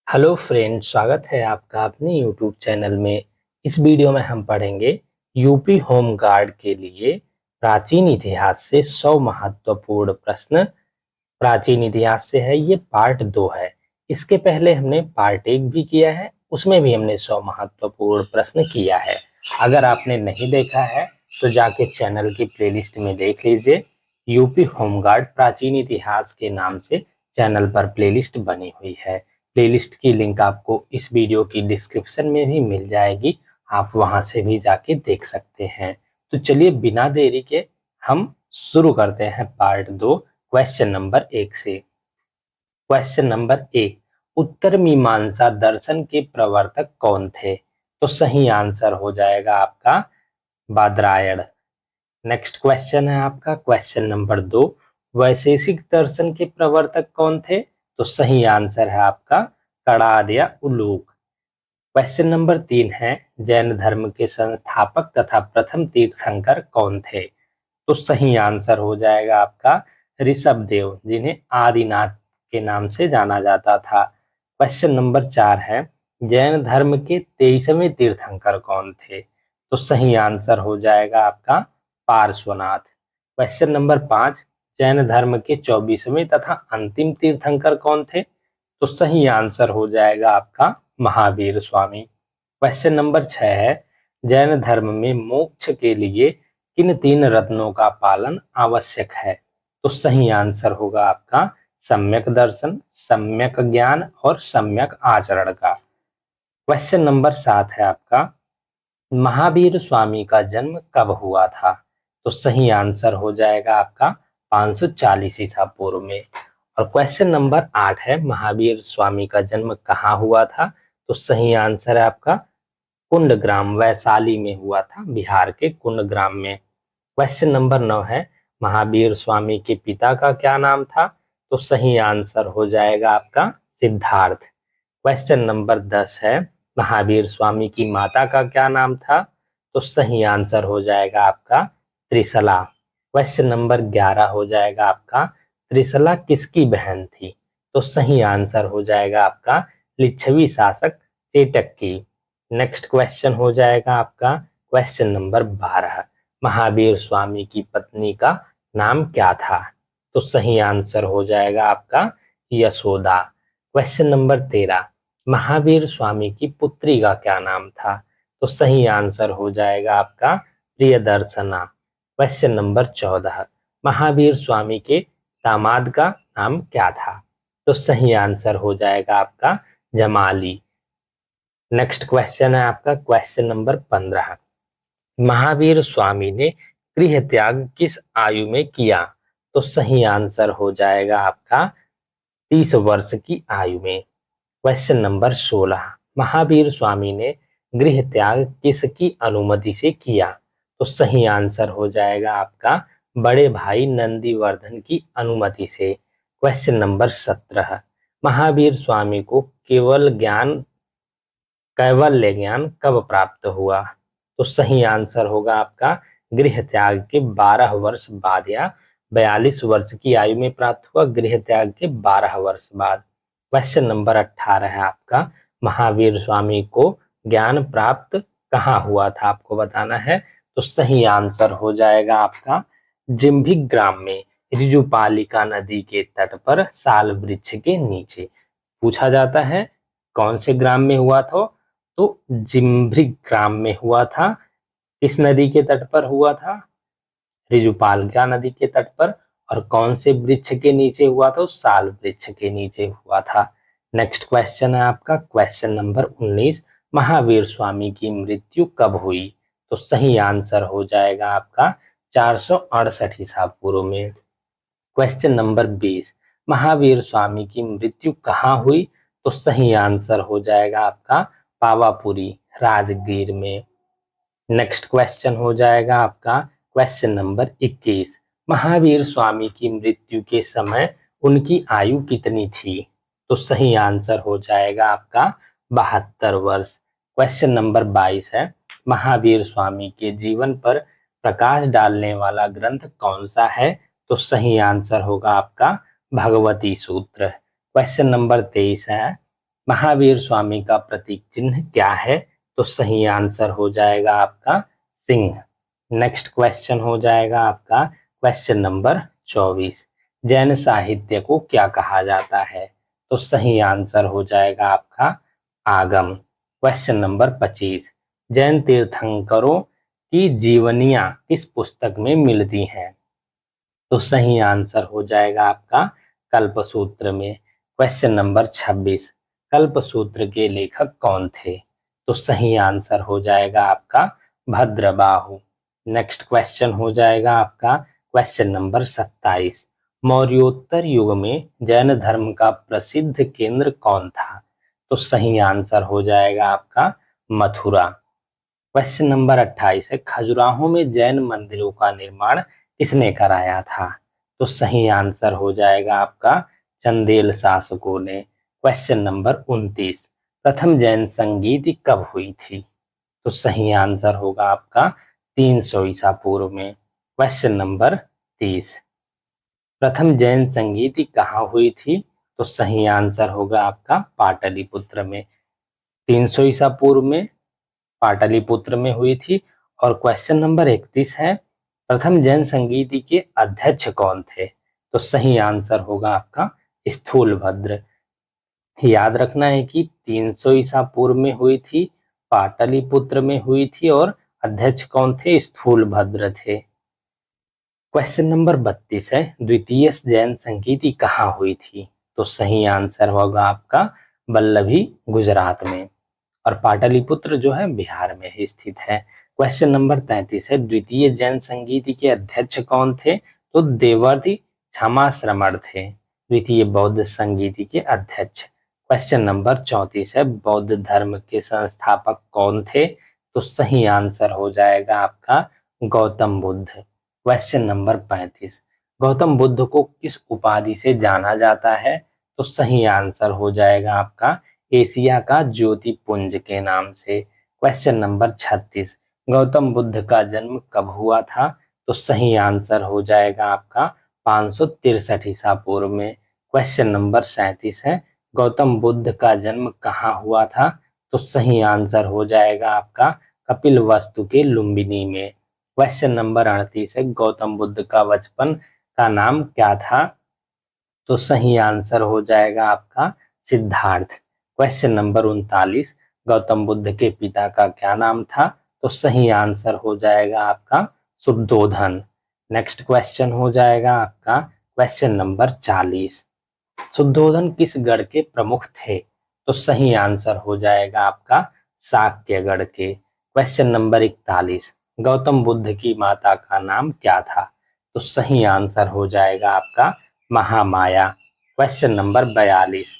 Hello friend, स्वागत है आपका अपने यूट्यूब चैनल में। इस वीडियो में हम पढ़ेंगे यूपी होम गार्ड के लिए प्राचीन इतिहास से 100 महत्वपूर्ण प्रश्न। प्राचीन इतिहास से है, ये पार्ट 2 है। इसके पहले हमने पार्ट 1 भी किया है, उसमें भी हमने 100 महत्वपूर्ण प्रश्न किया है। अगर आपने नहीं देखा है तो जाके चैनल की प्लेलिस्ट में देख लीजिए। यूपी होम गार्ड प्राचीन इतिहास के नाम से चैनल पर प्लेलिस्ट बनी हुई है। प्लेलिस्ट की लिंक आपको इस वीडियो की डिस्क्रिप्शन में भी मिल जाएगी, आप वहां से भी जाके देख सकते हैं। तो चलिए बिना देरी के हम शुरू करते हैं पार्ट 2 क्वेश्चन नंबर 1 से। क्वेश्चन नंबर 1, उत्तर मीमांसा दर्शन के प्रवर्तक कौन थे? तो सही आंसर हो जाएगा आपका बादरायण। नेक्स्ट क्वेश्चन है आपका क्वेश्चन नंबर 2, वैशेषिक दर्शन के प्रवर्तक कौन थे? तो सही आंसर है आपका कणाद या उलूक। क्वेश्चन नंबर 3 है, जैन धर्म के संस्थापक तथा प्रथम तीर्थंकर कौन थे? तो सही आंसर हो जाएगा आपका ऋषभदेव, जिन्हें आदिनाथ के नाम से जाना जाता था। क्वेश्चन नंबर 4 है, जैन धर्म के 23वें तीर्थंकर कौन थे? तो सही आंसर हो जाएगा आपका पार्श्वनाथ। क्वेश्चन नंबर 5, जैन धर्म के 24वें तथा अंतिम तीर्थंकर कौन थे? तो सही आंसर हो जाएगा आपका महावीर स्वामी। क्वेश्चन नंबर 6 है, जैन धर्म में मोक्ष के लिए किन 3 रत्नों का पालन आवश्यक है? तो सही आंसर होगा आपका सम्यक दर्शन, सम्यक ज्ञान और सम्यक आचरण का। क्वेश्चन नंबर 7 है आपका, महावीर स्वामी का जन्म कब हुआ था? तो सही आंसर हो जाएगा आपका 540 ईसा पूर्व में। और क्वेश्चन नंबर 8 है, महावीर स्वामी का जन्म कहाँ हुआ था? तो सही आंसर है आपका कुंडग्राम, वैशाली में हुआ था, बिहार के कुंडग्राम में। क्वेश्चन नंबर 9 है, महावीर स्वामी के पिता का क्या नाम था? तो सही आंसर हो जाएगा आपका सिद्धार्थ। क्वेश्चन नंबर 10 है, महावीर स्वामी की माता का क्या नाम था? तो सही आंसर हो जाएगा आपका त्रिशला। क्वेश्चन नंबर 11 हो जाएगा आपका, त्रिशला किसकी बहन थी? तो सही आंसर हो जाएगा आपका लिच्छवी शासक चेटक की। नेक्स्ट क्वेश्चन हो जाएगा आपका क्वेश्चन नंबर 12, महावीर स्वामी की पत्नी का नाम क्या था? तो सही आंसर हो जाएगा आपका यशोदा। क्वेश्चन नंबर 13, महावीर स्वामी की पुत्री का क्या नाम था? तो सही आंसर हो जाएगा आपका प्रियदर्शना। क्वेश्चन नंबर 14, महावीर स्वामी के दामाद का नाम क्या था? तो सही आंसर हो जाएगा आपका जमाली। नेक्स्ट क्वेश्चन है आपका क्वेश्चन नंबर 15, महावीर स्वामी ने गृह त्याग किस आयु में किया? तो सही आंसर हो जाएगा आपका 30 वर्ष की आयु में। क्वेश्चन नंबर 16, महावीर स्वामी ने गृह त्याग किसकी अनुमति से किया? तो सही आंसर हो जाएगा आपका बड़े भाई नंदीवर्धन की अनुमति से। क्वेश्चन नंबर 17, महावीर स्वामी को कैवल्य ज्ञान कब प्राप्त हुआ? तो सही आंसर होगा आपका गृह त्याग के 12 वर्ष बाद या 42 वर्ष की आयु में प्राप्त हुआ, गृह त्याग के 12 वर्ष बाद। क्वेश्चन नंबर 18 है आपका, महावीर स्वामी को ज्ञान प्राप्त कहाँ हुआ था, आपको बताना है। तो सही आंसर हो जाएगा आपका जिम्भिक ग्राम में, ऋजुपालिका नदी के तट पर साल वृक्ष के नीचे। पूछा जाता है कौन से ग्राम में हुआ था? तो जिम्भ्रिक ग्राम में हुआ था। किस नदी के तट पर हुआ था? ऋजुपालिका नदी के तट पर। और कौन से वृक्ष के नीचे हुआ था? साल वृक्ष के नीचे हुआ था। नेक्स्ट क्वेश्चन है आपका क्वेश्चन नंबर 19, महावीर स्वामी की मृत्यु कब हुई? तो सही आंसर हो जाएगा आपका 468 ईसा पूर्व में। क्वेश्चन नंबर 20, महावीर स्वामी की मृत्यु कहाँ हुई? तो सही आंसर हो जाएगा आपका पावापुरी, राजगीर में। नेक्स्ट क्वेश्चन हो जाएगा आपका क्वेश्चन नंबर 21, महावीर स्वामी की मृत्यु के समय उनकी आयु कितनी थी? तो सही आंसर हो जाएगा आपका 72 वर्ष। क्वेश्चन नंबर 22 है, महावीर स्वामी के जीवन पर प्रकाश डालने वाला ग्रंथ कौन सा है? तो सही आंसर होगा आपका भगवती सूत्र। क्वेश्चन नंबर 23 है, महावीर स्वामी का प्रतीक चिन्ह क्या है? तो सही आंसर हो जाएगा आपका सिंह। नेक्स्ट क्वेश्चन हो जाएगा आपका क्वेश्चन नंबर 24। जैन साहित्य को क्या कहा जाता है? तो सही आंसर हो जाएगा आपका आगम। Question number 25। जैन तीर्थंकरों की जीवनियां किस पुस्तक में मिलती हैं? तो सही आंसर हो जाएगा आपका कल्पसूत्र में। Question number 26। कल्पसूत्र के लेखक कौन थे? तो सही आंसर हो जाएगा आपका भद्रबाहु। नेक्स्ट क्वेश्चन हो जाएगा आपका क्वेश्चन नंबर 27। मौर्योत्तर युग में जैन धर्म का प्रसिद्ध केंद्र कौन था? तो सही आंसर हो जाएगा आपका मथुरा। क्वेश्चन नंबर 28 है, खजुराहो में जैन मंदिरों का निर्माण किसने कराया था? तो सही आंसर हो जाएगा आपका चंदेल शासकों ने। Question number 29। प्रथम जैन संगीति कब हुई थी? तो सही आंसर होगा आपका 300 ईसा पूर्व में। Question number 30। प्रथम जैन संगीति कहाँ हुई थी? तो सही आंसर होगा आपका पाटलिपुत्र में। 300 ईसा पूर्व में पाटलिपुत्र में हुई थी। और क्वेश्चन नंबर 31 है, प्रथम जैन संगीति के अध्यक्ष कौन थे? तो सही आंसर होगा आपका स्थूलभद्र। याद रखना है कि 300 ईसा पूर्व में हुई थी, पाटलिपुत्र में हुई थी और अध्यक्ष कौन थे? स्थूलभद्र थे। क्वेश्चन नंबर 32 है, द्वितीय जैन संगीति कहाँ हुई थी? तो सही आंसर होगा आपका वल्लभी गुजरात में। और पाटलिपुत्र जो है बिहार में ही स्थित है। क्वेश्चन नंबर 33 है, द्वितीय जैन संगीति के अध्यक्ष कौन थे? तो देवर्षि क्षमाश्रमण थे द्वितीय बौद्ध संगीति के अध्यक्ष। क्वेश्चन नंबर 34 है, बौद्ध धर्म के संस्थापक कौन थे? तो सही आंसर हो जाएगा आपका गौतम बुद्ध। Question number 35। गौतम बुद्ध को किस उपाधि से जाना जाता है? तो सही आंसर हो जाएगा आपका एशिया का ज्योतिपुंज के नाम से। Question number 36। गौतम बुद्ध का जन्म कब हुआ था? तो सही आंसर हो जाएगा आपका 563 ईसा पूर्व में। क्वेश्चन नंबर 37 है, गौतम बुद्ध का जन्म कहाँ हुआ था? तो सही आंसर हो जाएगा आपका कपिलवस्तु के लुम्बिनी में। क्वेश्चन नंबर 38 है, गौतम बुद्ध का बचपन का नाम क्या था? तो सही आंसर हो जाएगा आपका सिद्धार्थ। Question number 39। गौतम बुद्ध के पिता का क्या नाम था? तो सही आंसर हो जाएगा आपका शुद्धोधन। नेक्स्ट क्वेश्चन हो जाएगा आपका क्वेश्चन नंबर 40। शुद्धोधन किस गढ़ के प्रमुख थे? तो सही आंसर हो जाएगा आपका शाक्यगढ़ के। Question number 41। गौतम बुद्ध की माता का नाम क्या था? तो सही आंसर हो जाएगा आपका महामाया। Question number 42।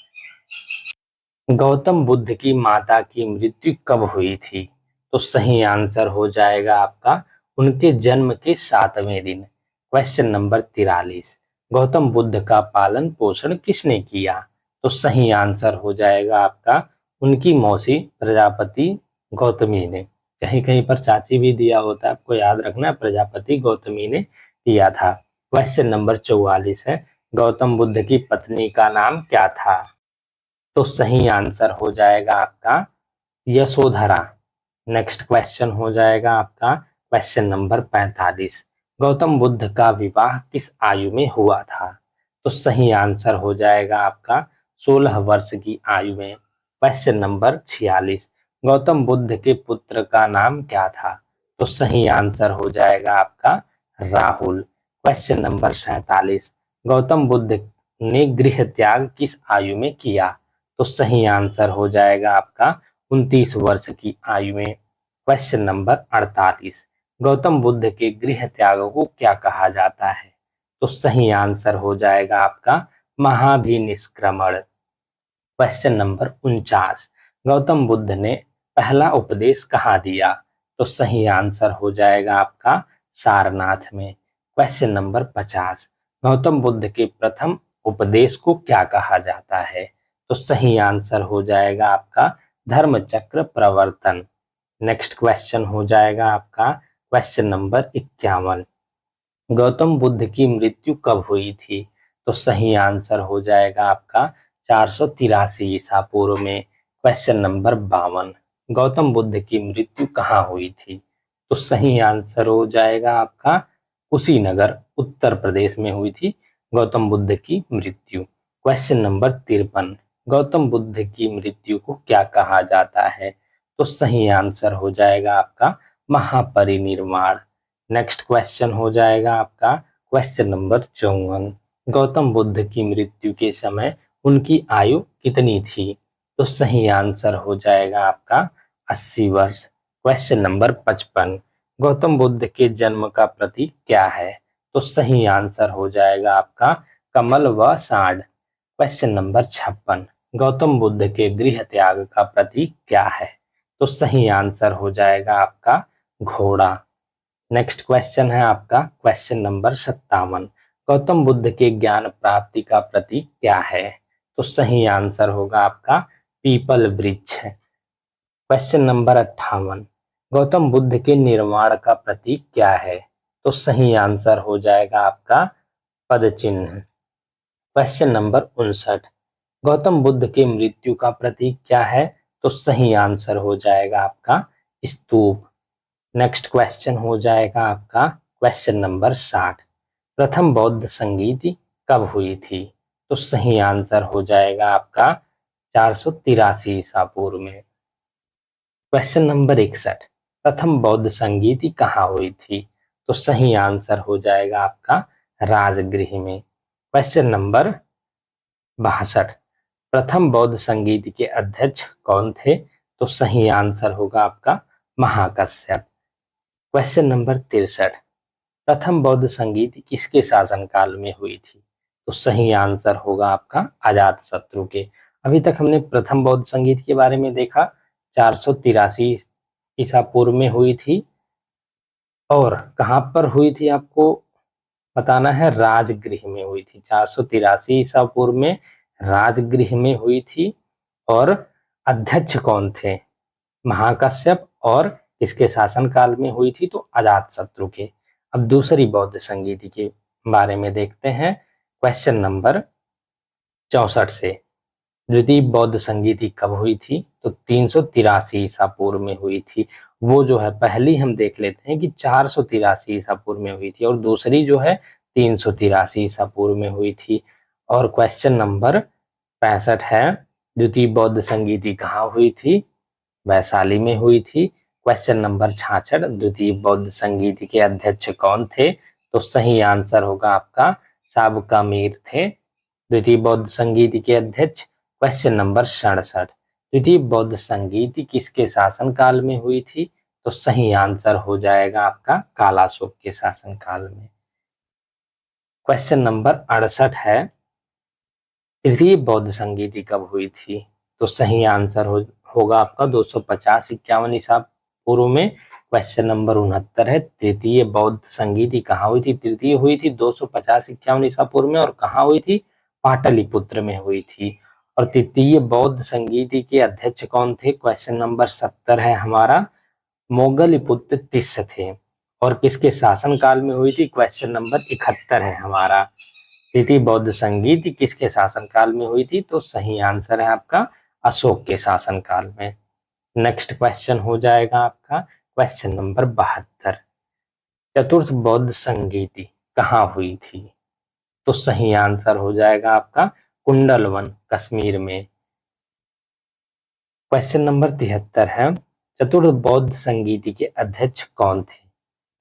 गौतम बुद्ध की माता की मृत्यु कब हुई थी? तो सही आंसर हो जाएगा आपका उनके जन्म के 7वें दिन। Question number 43। गौतम बुद्ध का पालन पोषण किसने किया? तो सही आंसर हो जाएगा आपका उनकी मौसी प्रजापति गौतमी ने। कहीं कहीं पर चाची भी दिया होता है, आपको याद रखना है, प्रजापति गौतमी ने दिया था। क्वेश्चन नंबर 44 है, गौतम बुद्ध की पत्नी का नाम क्या था? तो सही आंसर हो जाएगा आपका यशोधरा। नेक्स्ट क्वेश्चन हो जाएगा आपका क्वेश्चन नंबर 45। गौतम बुद्ध का विवाह किस आयु में हुआ था? तो सही आंसर हो जाएगा आपका 16 वर्ष की आयु में। Question number 46। गौतम बुद्ध के पुत्र का नाम क्या था? तो सही आंसर हो जाएगा आपका राहुल। Question number 47। गौतम बुद्ध ने गृह त्याग किस आयु में किया? तो सही आंसर हो जाएगा आपका 29 वर्ष की आयु में। Question number 48। गौतम बुद्ध के गृह त्याग को क्या कहा जाता है? तो सही आंसर हो जाएगा आपका महाभिनिष्क्रमण। Question number 49। गौतम बुद्ध ने पहला उपदेश कहाँ दिया? तो सही आंसर हो जाएगा आपका सारनाथ में। Question number 50। गौतम बुद्ध के प्रथम उपदेश को क्या कहा जाता है? तो सही आंसर हो जाएगा आपका धर्मचक्र प्रवर्तन। नेक्स्ट क्वेश्चन हो जाएगा आपका क्वेश्चन नंबर 51। गौतम बुद्ध की मृत्यु कब हुई थी? तो सही आंसर हो जाएगा आपका 483 ईसा पूर्व में। क्वेश्चन नंबर 52, गौतम बुद्ध की मृत्यु कहाँ हुई थी? तो सही आंसर हो जाएगा आपका कुशीनगर, उत्तर प्रदेश में हुई थी गौतम बुद्ध की मृत्यु। क्वेश्चन नंबर 53, गौतम बुद्ध की मृत्यु को क्या कहा जाता है? तो सही आंसर हो जाएगा आपका महापरिनिर्वाण। नेक्स्ट क्वेश्चन हो जाएगा आपका क्वेश्चन नंबर 54, गौतम बुद्ध की मृत्यु के समय उनकी आयु कितनी थी? तो सही आंसर हो जाएगा आपका 80 वर्ष। क्वेश्चन नंबर 55, गौतम बुद्ध के जन्म का प्रतीक क्या है? तो सही आंसर हो जाएगा आपका कमल व साँड़। क्वेश्चन नंबर 56, गौतम बुद्ध के गृह त्याग का प्रतीक क्या है? तो सही आंसर हो जाएगा आपका घोड़ा। नेक्स्ट क्वेश्चन है आपका क्वेश्चन नंबर 57, गौतम बुद्ध के ज्ञान प्राप्ति का प्रतीक क्या है? तो सही आंसर होगा आपका पीपल वृक्ष। क्वेश्चन नंबर 58, गौतम बुद्ध के निर्वाण का प्रतीक क्या है? तो सही आंसर हो जाएगा आपका पद चिन्ह। क्वेश्चन नंबर 59, गौतम बुद्ध के मृत्यु का प्रतीक क्या है? तो सही आंसर हो जाएगा आपका स्तूप। नेक्स्ट क्वेश्चन हो जाएगा आपका क्वेश्चन नंबर 60, प्रथम बौद्ध संगीति कब हुई थी? तो सही आंसर हो जाएगा आपका 483 ईसा पूर्व में। क्वेश्चन नंबर 61, प्रथम बौद्ध संगीति कहाँ हुई थी? तो सही आंसर हो जाएगा आपका राजगृह में। क्वेश्चन नंबर 62, प्रथम बौद्ध संगीति के अध्यक्ष कौन थे? तो सही आंसर होगा आपका महाकश्यप। क्वेश्चन नंबर 63, प्रथम बौद्ध संगीति किसके शासनकाल में हुई थी? तो सही आंसर होगा आपका अजातशत्रु के। अभी तक हमने प्रथम बौद्ध संगीत के बारे में देखा, 483 ईसा पूर्व में हुई थी और कहाँ पर हुई थी आपको बताना है, राजगृह में हुई थी। 483 ईसा पूर्व में राजगृह में हुई थी और अध्यक्ष कौन थे? महाकश्यप। और किसके शासनकाल में हुई थी? तो अजातशत्रु के। अब दूसरी बौद्ध संगीति के बारे में देखते हैं क्वेश्चन नंबर 64 से। द्वितीय बौद्ध संगीति कब हुई थी? तो 383 ईसा पूर्व में हुई थी। वो जो है पहली हम देख लेते हैं कि 483 ईसा पूर्व में हुई थी और दूसरी जो है 383 ईसा पूर्व में हुई थी। और क्वेश्चन नंबर 65 है, द्वितीय बौद्ध संगीति कहाँ हुई थी? वैशाली में हुई थी। क्वेश्चन नंबर 66, द्वितीय बौद्ध संगीति के अध्यक्ष कौन थे? तो सही आंसर होगा आपका साबका मीर थे द्वितीय बौद्ध संगीति के अध्यक्ष। क्वेश्चन नंबर 67, द्वितीय बौद्ध संगीति किसके शासनकाल में हुई थी? तो सही आंसर हो जाएगा आपका कालाशोक के शासनकाल में। क्वेश्चन नंबर 68 है, तृतीय बौद्ध संगीति कब हुई थी? तो सही आंसर होगा आपका 250-51 ईसा पूर्व में। क्वेश्चन नंबर 69 है, तृतीय बौद्ध संगीति कहाँ हुई थी? तृतीय हुई थी 250-51 ईसा पूर्व में और कहाँ हुई थी? पाटलिपुत्र में हुई थी। और तृतीय बौद्ध संगीति के अध्यक्ष कौन थे? क्वेश्चन नंबर 70 है हमारा, मोगलपुत्र तिस्स थे। और किसके शासन काल में हुई थी? क्वेश्चन नंबर 71 है हमारा, तृतीय बौद्ध संगीति किसके शासन काल में हुई थी? तो सही आंसर है आपका अशोक के शासन काल में। नेक्स्ट क्वेश्चन हो जाएगा आपका क्वेश्चन नंबर 72, चतुर्थ बौद्ध संगीति कहाँ हुई थी? तो सही आंसर हो जाएगा आपका कुंडलवन, कश्मीर में। क्वेश्चन नंबर 73 है, चतुर्थ बौद्ध संगीति के अध्यक्ष कौन थे?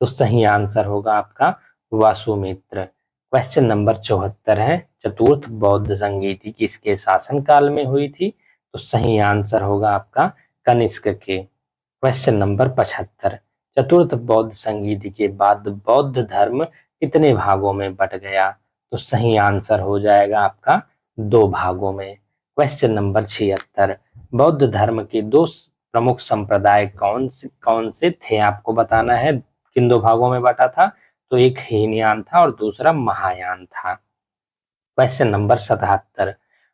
तो सही आंसर होगा आपका वासुमित्र। क्वेश्चन नंबर 74 है, चतुर्थ बौद्ध संगीति किसके शासन काल में हुई थी? तो सही आंसर होगा आपका कनिष्क के। क्वेश्चन नंबर 75, चतुर्थ बौद्ध संगीति के बाद बौद्ध धर्म कितने भागों में बट गया? तो सही आंसर हो जाएगा आपका 2 भागों में। क्वेश्चन नंबर 76, बौद्ध धर्म के 2 प्रमुख संप्रदाय कौन से थे? आपको बताना है किन 2 भागों में बटा था। तो एक हीनयान था और दूसरा महायान था। क्वेश्चन नंबर 77,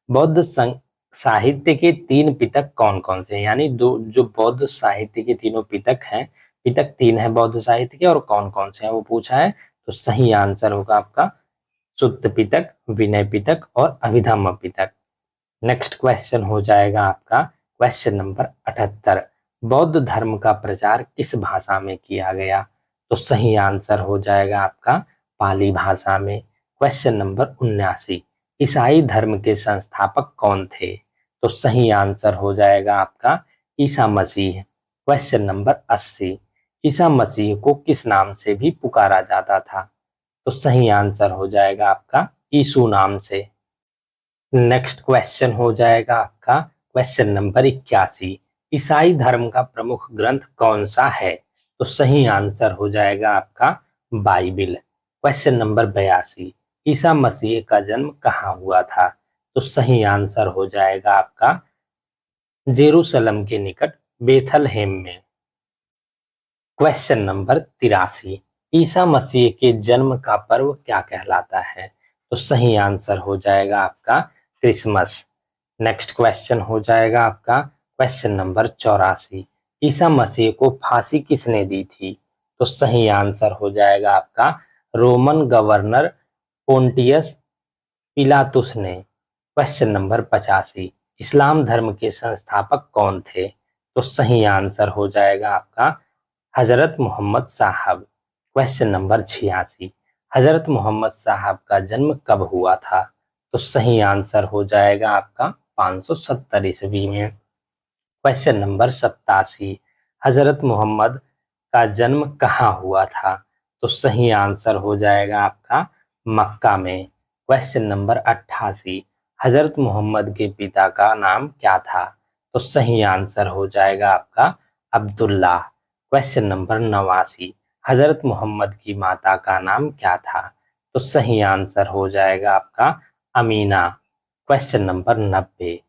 बौद्ध साहित्य के 3 पितक कौन कौन से हैं? यानी जो बौद्ध साहित्य के तीनों पितक हैं, पितक 3 है बौद्ध साहित्य के और कौन कौन से हैं वो पूछा है। तो सही आंसर होगा आपका सुत्त पितक, विनय पितक और अभिधम्म पितक। नेक्स्ट क्वेश्चन हो जाएगा आपका क्वेश्चन नंबर 78। बौद्ध धर्म का प्रचार किस भाषा में किया गया? तो सही आंसर हो जाएगा आपका पाली भाषा में। Question number 79। ईसाई धर्म के संस्थापक कौन थे? तो सही आंसर हो जाएगा आपका ईसा मसीह। Question number 80। ईसा मसीह को किस नाम से भी पुकारा जाता था? तो सही आंसर हो जाएगा आपका यीशु नाम से। नेक्स्ट क्वेश्चन हो जाएगा आपका क्वेश्चन नंबर 81। ईसाई धर्म का प्रमुख ग्रंथ कौन सा है? तो सही आंसर हो जाएगा आपका Bible. Question number 82। Isa Masih का जन्म कहाँ हुआ था? तो सही आंसर हो जाएगा आपका जेरूशलम के निकट बेथलहेम में। Question number 83। ईसा मसीह के जन्म का पर्व क्या कहलाता है? तो सही आंसर हो जाएगा आपका क्रिसमस। नेक्स्ट क्वेश्चन हो जाएगा आपका क्वेश्चन नंबर 84। ईसा मसीह को फांसी किसने दी थी? तो सही आंसर हो जाएगा आपका रोमन गवर्नर पोंटियस पिलातुस ने। Question number 85। इस्लाम धर्म के संस्थापक कौन थे? तो सही आंसर हो जाएगा आपका हजरत मोहम्मद साहब। Question number 86। हजरत मोहम्मद साहब का जन्म कब हुआ था? तो सही आंसर हो जाएगा आपका 570 ईस्वी में। Question number 87। हजरत मोहम्मद का जन्म कहाँ हुआ था? तो सही आंसर हो जाएगा आपका मक्का में। Question number 88। हजरत मोहम्मद के पिता का नाम क्या था? तो सही आंसर हो जाएगा आपका अब्दुल्ला। Question number 89। हजरत मोहम्मद की माता का नाम क्या था? तो सही आंसर हो जाएगा आपका अमीना। Question number 90।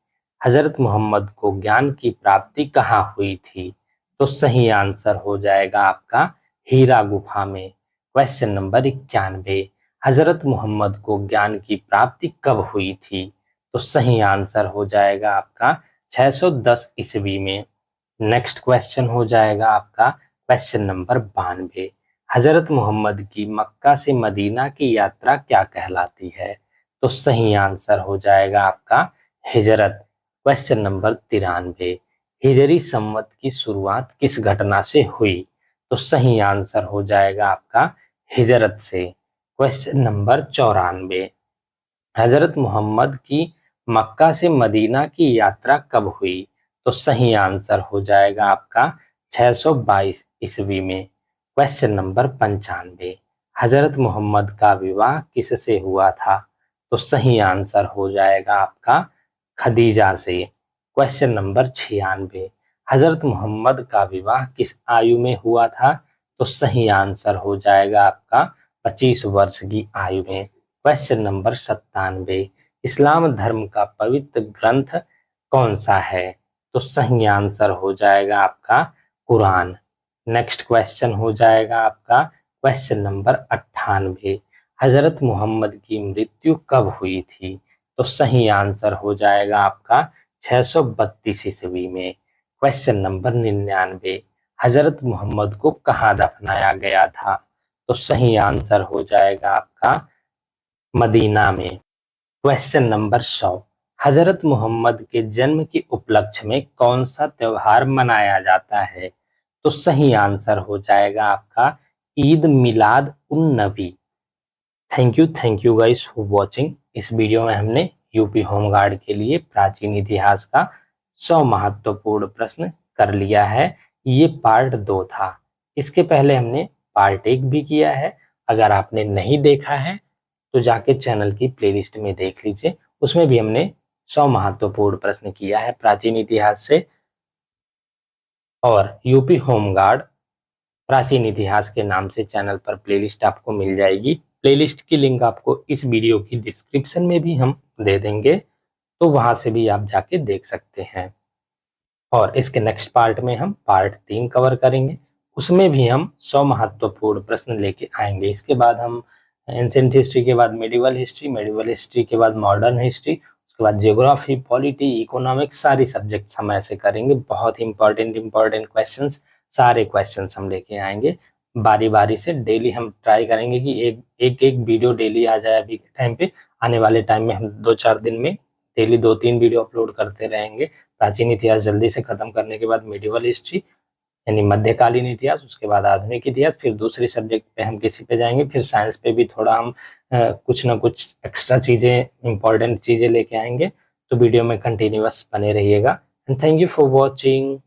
हजरत मोहम्मद को ज्ञान की प्राप्ति कहाँ हुई थी? तो सही आंसर हो जाएगा आपका हीरा गुफा में। Question number 91। हजरत मोहम्मद को ज्ञान की प्राप्ति कब हुई थी? तो सही आंसर हो जाएगा आपका 610 ईस्वी में। नेक्स्ट क्वेश्चन हो जाएगा आपका क्वेश्चन नंबर 92। हजरत मोहम्मद की मक्का से मदीना की यात्रा क्या कहलाती है? तो सही आंसर हो जाएगा आपका हिजरत। Question number 93। हिजरी संवत की शुरुआत किस घटना से हुई? तो सही आंसर हो जाएगा आपका हिजरत से। Question number 94। हजरत मोहम्मद की मक्का से मदीना की यात्रा कब हुई? तो सही आंसर हो जाएगा आपका 622 ईस्वी में। Question number 95। हजरत मोहम्मद का विवाह किससे हुआ था? तो सही आंसर हो जाएगा आपका खदीजा से। Question number 96। हजरत मोहम्मद का विवाह किस आयु में हुआ था? तो सही आंसर हो जाएगा आपका 25 वर्ष की आयु में। Question number 97। इस्लाम धर्म का पवित्र ग्रंथ कौन सा है? तो सही आंसर हो जाएगा आपका कुरान। नेक्स्ट क्वेश्चन हो जाएगा आपका क्वेश्चन नंबर 98। हजरत मोहम्मद की मृत्यु कब हुई थी? तो सही आंसर हो जाएगा आपका 632 ईस्वी में। Question number 99। हजरत मोहम्मद को कहाँ दफनाया गया था? तो सही आंसर हो जाएगा आपका मदीना में। Question number 100। हजरत मोहम्मद के जन्म के उपलक्ष्य में कौन सा त्योहार मनाया जाता है? तो सही आंसर हो जाएगा आपका ईद मिलाद उन नबी। Thank you guys for watching. इस वीडियो में हमने यूपी होमगार्ड के लिए प्राचीन इतिहास का 100 महत्वपूर्ण प्रश्न कर लिया है। ये पार्ट 2 था। इसके पहले हमने पार्ट 1 भी किया है। अगर आपने नहीं देखा है तो जाके चैनल की प्लेलिस्ट में देख लीजिए। उसमें भी हमने 100 महत्वपूर्ण प्रश्न किया है प्राचीन इतिहास से। और यूपी होमगार्ड प्राचीन इतिहास के नाम से चैनल पर प्लेलिस्ट आपको मिल जाएगी। प्लेलिस्ट की लिंक आपको इस वीडियो की डिस्क्रिप्शन में भी हम दे देंगे, तो वहां से भी आप जाके देख सकते हैं। और इसके नेक्स्ट पार्ट में हम पार्ट 3 कवर करेंगे। उसमें भी हम 100 महत्वपूर्ण प्रश्न लेके आएंगे। इसके बाद हम एंशिएंट हिस्ट्री के बाद मेडिवल हिस्ट्री के बाद मॉडर्न हिस्ट्री, उसके बाद ज्योग्राफी, पॉलिटी, इकोनॉमिक्स, सारी सब्जेक्ट हम ऐसे करेंगे। बहुत इंपॉर्टेंट क्वेश्चंस, सारे क्वेश्चंस हम लेके आएंगे बारी बारी से। डेली हम ट्राई करेंगे कि एक एक वीडियो डेली आ जाए। अभी के टाइम पे, आने वाले टाइम में हम 2-4 दिन में डेली 2-3 वीडियो अपलोड करते रहेंगे। प्राचीन इतिहास जल्दी से खत्म करने के बाद मिडिवल हिस्ट्री यानी मध्यकालीन इतिहास, उसके बाद आधुनिक इतिहास, फिर दूसरी सब्जेक्ट पे हम किसी पे जाएंगे, फिर साइंस पे भी थोड़ा हम कुछ ना कुछ एक्स्ट्रा चीजें, इंपॉर्टेंट चीजें लेके आएंगे। तो वीडियो में कंटिन्यूअस बने रहिएगा and thank you for watching.